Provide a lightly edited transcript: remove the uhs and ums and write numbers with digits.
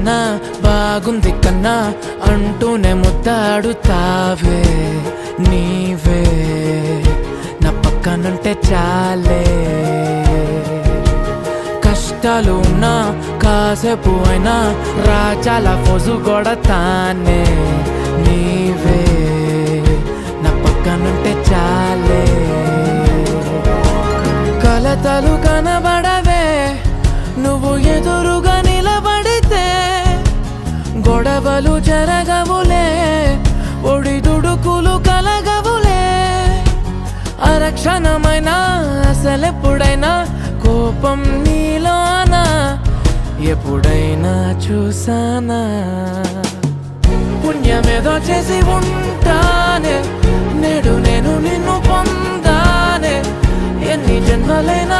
కన్నా బాగుంది కన్నా అంటూనే ముద్దాడుతావే నీవే నా పక్కనుంటే చాలే. కష్టాలు ఉన్నా కాసేపు అయినా రాజాల ఫోజు కొడతానే నీవే నా పక్కనుంటే చాలే. కలతలు కనబడవే నువ్వు ఎదురుగా నిలబడితే, గొడవలు జరగవులే ఒడిదుడుకులు కలగవులే. అరక్షణమైనా అసలెప్పుడైనా కోపం నీలోనా ఎప్పుడైనా చూసానా? పుణ్యమేదో చేసి ఉంటానే నేడు నేను నిన్ను పొందానే. ఎన్ని జన్మలైనా